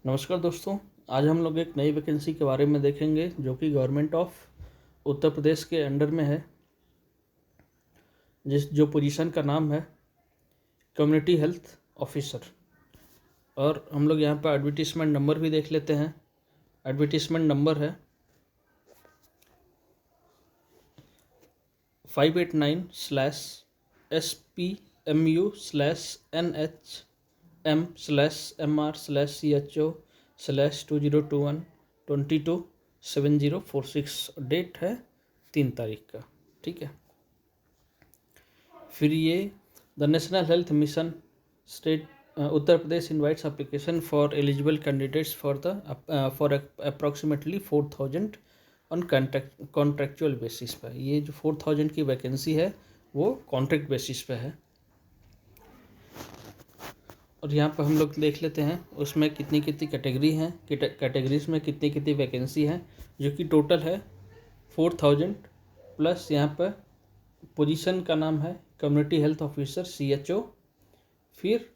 नमस्कार दोस्तों। आज हम लोग एक नई वैकेंसी के बारे में देखेंगे जो कि गवर्नमेंट ऑफ उत्तर प्रदेश के अंडर में है, जो पोजीशन का नाम है कम्युनिटी हेल्थ ऑफिसर। और हम लोग यहाँ पर एडवर्टीजमेंट नंबर भी देख लेते हैं। एडवर्टीजमेंट नंबर है 589/SPMU/NHMR/CHO/2021-22/7046। डेट है 3 तारीख का। ठीक है। फिर ये the national health mission state Uttar Pradesh invites application for eligible candidates for approximately 4,000 on contractual basis पे। ये जो 4,000 की वैकेंसी है वो कॉन्ट्रैक्ट बेसिस पे है। और यहाँ पर हम लोग देख लेते हैं उसमें कितनी कितनी कैटेगरी हैं, कैटेगरीज में कितनी कितनी वैकेंसी हैं, जो कि टोटल है 4,000 प्लस। यहाँ पर पोजीशन का नाम है कम्युनिटी हेल्थ ऑफिसर CHO। फिर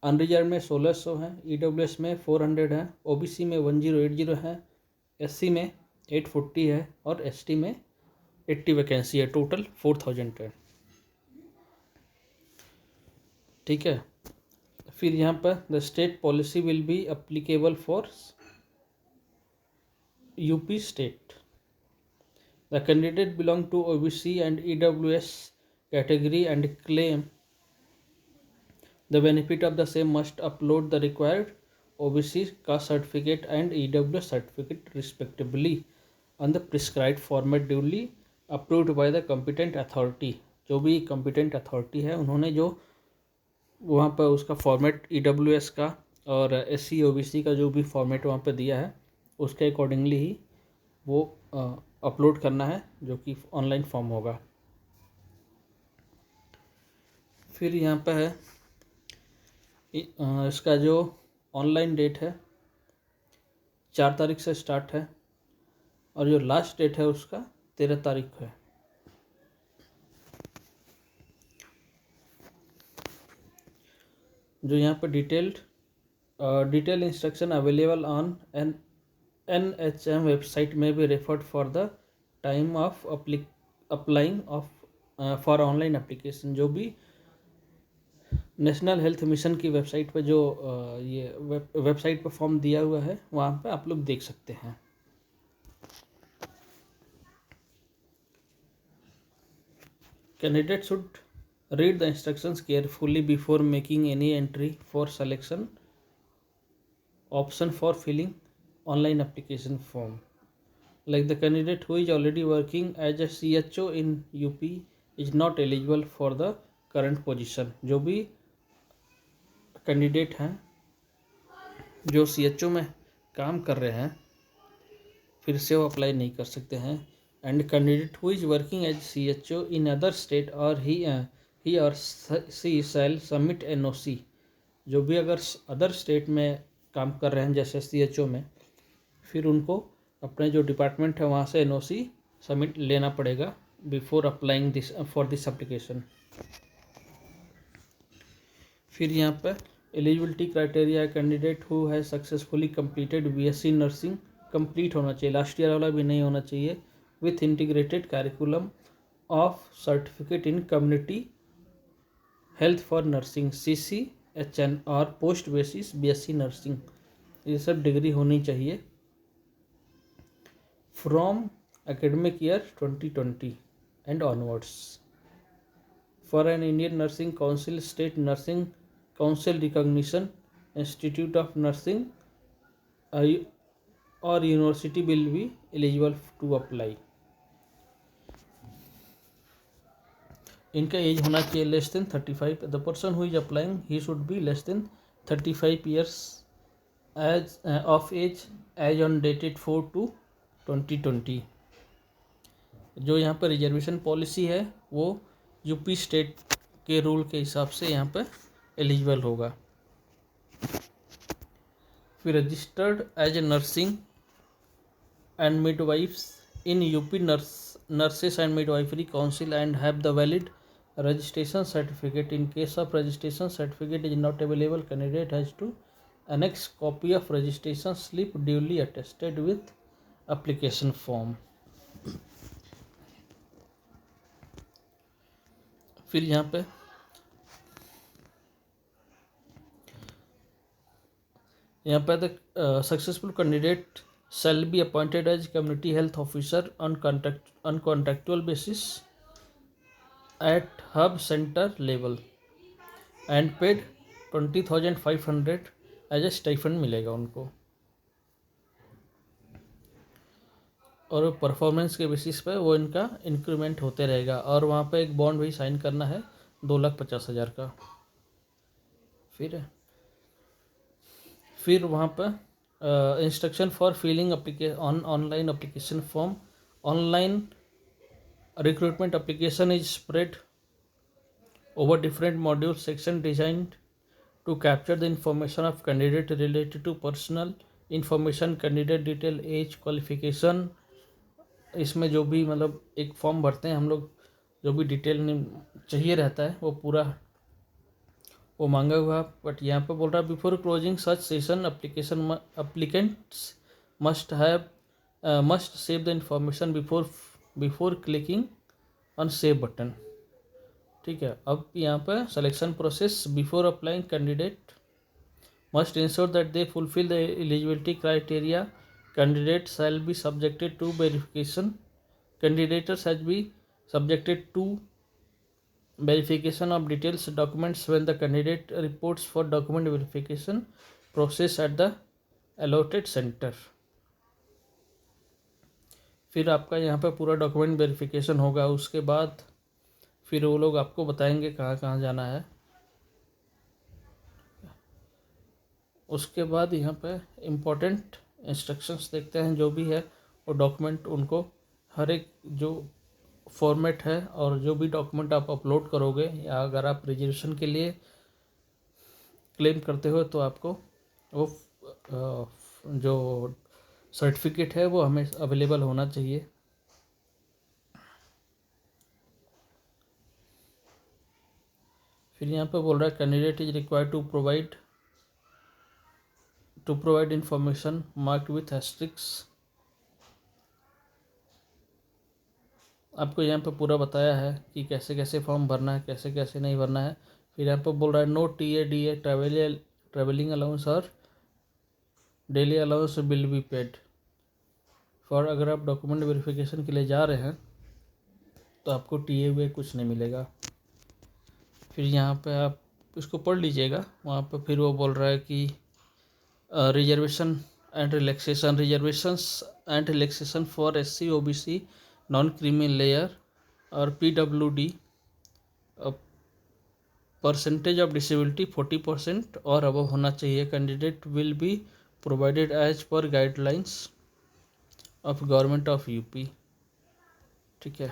अनरिजर्व में 1,600 हैं, EWS में 400 हैं, OBC में 1080 हैं, SC में 840 है और ST में 80 वैकेंसी है। टोटल 4,000 है। ठीक है। फिर यहाँ पर the state policy will be applicable for UP state. The candidate belong to OBC and EWS category and claim the benefit of the same must upload the required OBC caste certificate and EWS certificate respectively on the prescribed format duly approved by the competent authority। जो भी competent authority है उन्होंने जो वहाँ पर उसका format EWS का और SC OBC का जो भी फॉर्मेट वहाँ पर दिया है उसके अकॉर्डिंगली ही वो अपलोड करना है, जो कि ऑनलाइन फॉर्म होगा। फिर यहाँ पे है इसका जो ऑनलाइन डेट है 4 तारीख से स्टार्ट है और जो लास्ट डेट है उसका 13 तारीख है। जो यहाँ पर detail instruction available on NHM website में भी referred for the time of applying for online application. जो भी नेशनल हेल्थ मिशन की वेबसाइट पर जो ये वेबसाइट पर फॉर्म दिया हुआ है वहाँ पे आप लोग देख सकते हैं। Candidate should read the instructions carefully before making any entry for selection option for filling online application form. Like the candidate who is already working as a CHO in UP is not eligible for the current position। जो भी candidate हैं जो CHO में काम कर रहे हैं फिर से वो अप्लाई नहीं कर सकते हैं। And candidate who is working as CHO in other state और ही और सी शैल सबमिट NOC। जो भी अगर अदर स्टेट में काम कर रहे हैं जैसे CHO में, फिर उनको अपने जो डिपार्टमेंट है वहाँ से NOC सबमिट लेना पड़ेगा before applying this for this application. फिर यहाँ पर एलिजिबिलिटी क्राइटेरिया है कैंडिडेट हु है successfully completed BSc nursing complete होना चाहिए, लास्ट ईयर वाला भी नहीं होना चाहिए, with integrated curriculum of certificate in community health for nursing CCHN और पोस्ट बेसिस BSc नर्सिंग। ये सब डिग्री होनी चाहिए from academic year 2020 and onwards. For an Indian nursing council state nursing council recognition institute of nursing और university will be eligible to apply. इनका age होना चाहिए less than 35। The person who is applying he should be less than 35 years age of age on dated 4/2/2020। जो यहाँ पर reservation policy है वो UP state के रूल के हिसाब से यहाँ पर एलिजिबल होगा। फिर registered as a nursing and midwifes in UP nurses and midwifery council and have the valid registration certificate। In case of registration certificate is not available, candidate has to annex copy of registration slip duly attested with application form। फिर यहाँ पे the successful candidate shall be appointed as community health officer on contractual basis at hub center level and paid 20,500 as a stipend मिलेगा उनको, और performance के basis पे वो इनका इंक्रीमेंट होते रहेगा। और वहाँ पे एक बॉन्ड भी साइन करना है 2,50,000 का। फिर वहाँ पे instruction for filling online application form. Online recruitment application is spread over different module section designed to capture the information of candidate related to personal information, candidate detail, age, qualification। इसमें जो भी मतलब एक फॉर्म भरते हैं हम लोग, जो भी डिटेल चाहिए रहता है वो पूरा वो मांगा हुआ। बट यहाँ पे बोल रहा है before closing such session application applicants must save the information before clicking on save button. ठीक है, अब यहाँ पे selection process before applying candidate must ensure that they fulfil the eligibility criteria. Candidate shall be subjected to verification. Candidates has be subjected to verification of details documents when the candidate reports for document verification process at the allotted center। फिर आपका यहाँ पे पूरा document verification होगा, उसके बाद फिर वो लोग आपको बताएंगे कहाँ कहाँ जाना है। उसके बाद यहाँ पे इम्पोर्टेंट इंस्ट्रक्शंस देखते हैं, जो भी है वो डॉक्यूमेंट उनको हर एक जो फॉर्मेट है और जो भी डॉक्यूमेंट आप अपलोड करोगे, या अगर आप रिजर्वेशन के लिए क्लेम करते हो तो आपको वो जो सर्टिफिकेट है वो हमें अवेलेबल होना चाहिए। फिर यहाँ पे बोल रहा है candidate is required to provide information marked with asterisk. आपको यहाँ पे पूरा बताया है कि कैसे कैसे फॉर्म भरना है, कैसे कैसे नहीं भरना है। फिर यहाँ पे बोल रहा है नो TADA ट्रेवलिंग अलाउंस और daily allowance bill be paid for. अगर आप डॉक्यूमेंट वेरिफिकेशन के लिए जा रहे हैं तो आपको TA कुछ नहीं मिलेगा। फिर यहाँ पे आप इसको पढ़ लीजिएगा, वहाँ पे फिर वो बोल रहा है कि reservation and relaxation for SC OBC non creamy layer और PWD परसेंटेज ऑफ डिसेबिलिटी 40% और अब होना चाहिए। Candidate will be provided as per guidelines of government of UP। ठीक है,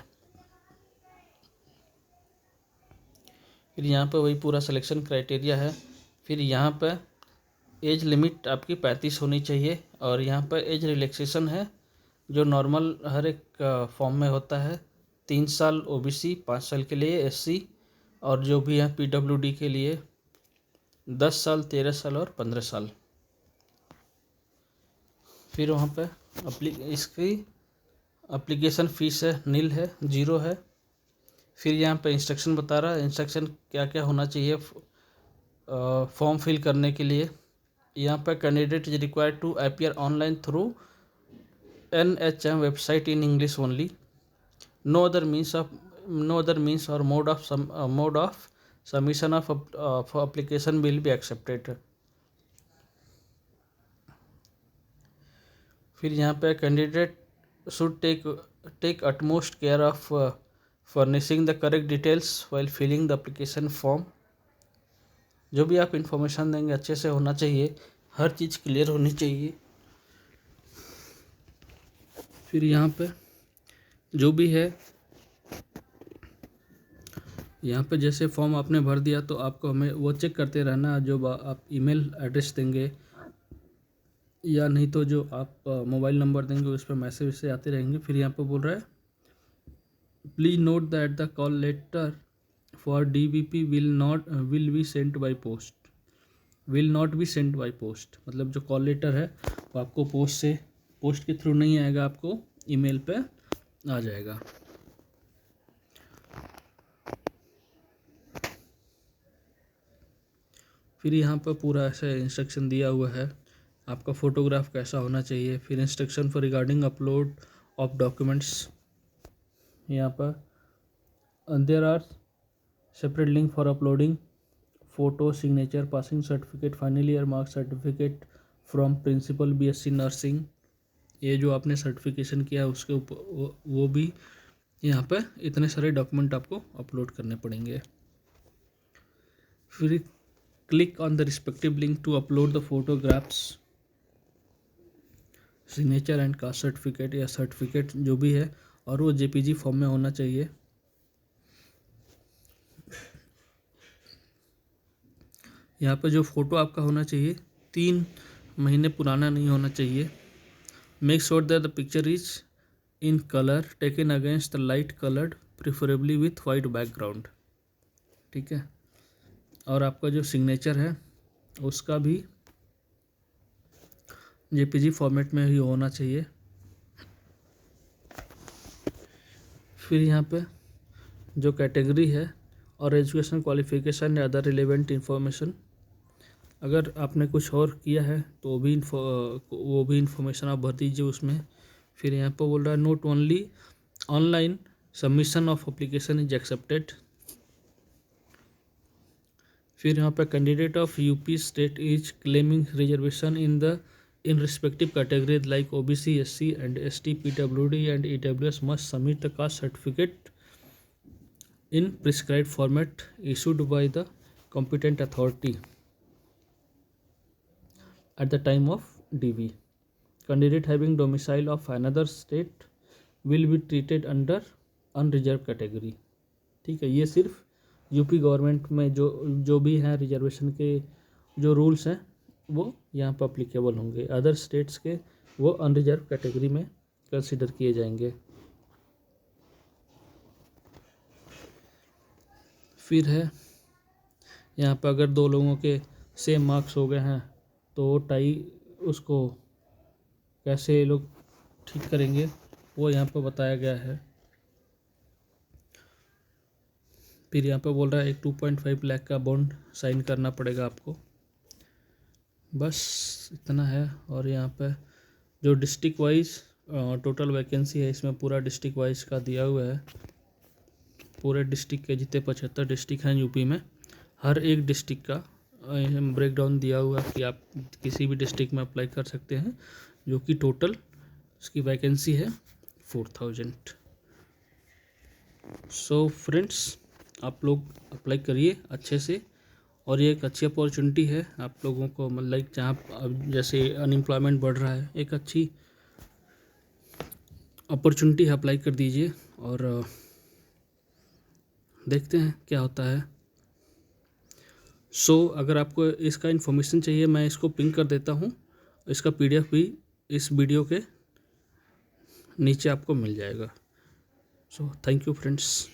फिर यहाँ पे वही पूरा सिलेक्शन क्राइटेरिया है। फिर यहाँ पे एज लिमिट आपकी 35 होनी चाहिए, और यहाँ पे एज रिलैक्सेशन है जो नॉर्मल हर एक फॉर्म में होता है। 3 साल OBC, 5 साल के लिए SC, और जो भी है PWD के लिए 10 साल, 13 साल और 15 साल। फिर वहाँ पे इसकी एप्लीकेशन फ़ीस है नील है, 0 है। फिर यहाँ पे इंस्ट्रक्शन बता रहा है, इंस्ट्रक्शन क्या क्या होना चाहिए फॉर्म फिल करने के लिए। यहाँ पे candidate is required to appear online through NHM website in English only. No other means or mode of submission of application will be accepted। फिर यहाँ पे candidate should take utmost care of furnishing the correct details while filling the application form. जो भी आप information देंगे अच्छे से होना चाहिए, हर चीज़ क्लियर होनी चाहिए। फिर यहाँ पे जो भी है, यहाँ पे जैसे फॉर्म आपने भर दिया तो आपको हमें वो चेक करते रहना, जो आप ईमेल एड्रेस देंगे या नहीं तो जो आप मोबाइल नंबर देंगे उस पर मैसेज से आते रहेंगे। फिर यहाँ पे बोल रहा है please note that the call letter for DBP will be sent by post. Will not be send by post, मतलब जो कॉल लेटर है वो आपको पोस्ट के थ्रू नहीं आएगा, आपको ईमेल पे आ जाएगा। फिर यहाँ पर पूरा ऐसा इंस्ट्रक्शन दिया हुआ है, आपका फ़ोटोग्राफ कैसा होना चाहिए। फिर instruction for regarding upload of documents, यहाँ पर there are separate link for uploading photo, signature, passing certificate, final year mark certificate from principal BSc nursing. ये जो आपने सर्टिफिकेशन किया है उसके ऊपर वो भी यहाँ पे इतने सारे डॉक्यूमेंट आपको अपलोड करने पड़ेंगे। फिर click on the respective link to upload the photographs, signature and caste certificate या सर्टिफिकेट जो भी है, और वो जेपीजी फॉर्म में होना चाहिए। यहाँ पर जो फ़ोटो आपका होना चाहिए 3 महीने पुराना नहीं होना चाहिए। Make sure that the picture is in colour, taken against the light coloured, preferably with white background, ठीक है। और आपका जो सिग्नेचर है उसका भी जेपीजी फॉर्मेट में ही होना चाहिए। फिर यहाँ पे जो कैटेगरी है और एजुकेशन क्वालिफिकेशन या अदर रिलेवेंट इन्फॉर्मेशन, अगर आपने कुछ और किया है तो वो भी इन्फॉर्मेशन आप भर दीजिए उसमें। फिर यहाँ पर बोल रहा है note only online submission of application is accepted. फिर यहाँ पर candidate of UP state is claiming reservation in respective categories like OBC, SC and ST, PWD and EWS must submit the caste certificate in prescribed format issued by the competent authority at the time of DV. Candidate having domicile of another state will be treated under unreserved category। ठीक है, ये सिर्फ UP government में जो भी हैं reservation के जो रूल्स हैं वो यहाँ पर अप्लीकेबल होंगे। अदर स्टेट्स के वो अनरिजर्व कैटेगरी में कंसिडर किए जाएंगे। फिर है यहाँ पर अगर 2 लोगों के सेम मार्क्स हो गए हैं तो टाई उसको कैसे ये लोग ठीक करेंगे वो यहाँ पर बताया गया है। फिर यहाँ पर बोल रहा है एक 2.5 लाख का बॉन्ड साइन करना पड़ेगा आपको। बस इतना है। और यहाँ पे जो डिस्ट्रिक्ट वाइज टोटल वैकेंसी है इसमें पूरा डिस्ट्रिक्ट वाइज का दिया हुआ है। पूरे डिस्ट्रिक्ट के जितने 75 डिस्ट्रिक्ट हैं यूपी में, हर एक डिस्ट्रिक्ट का ब्रेक डाउन दिया हुआ है कि आप किसी भी डिस्ट्रिक्ट में अप्लाई कर सकते हैं, जो कि टोटल उसकी वैकेंसी है 4000। सो फ्रेंड्स, आप लोग अप्लाई करिए अच्छे से, और ये एक अच्छी अपॉर्चुनिटी है आप लोगों को, मतलब जहाँ अब जैसे अनएम्प्लॉयमेंट बढ़ रहा है, एक अच्छी अपॉर्चुनिटी है, अप्लाई कर दीजिए और देखते हैं क्या होता है। सो अगर आपको इसका इन्फॉर्मेशन चाहिए मैं इसको पिन कर देता हूँ, इसका PDF भी इस वीडियो के नीचे आपको मिल जाएगा। So thank you friends.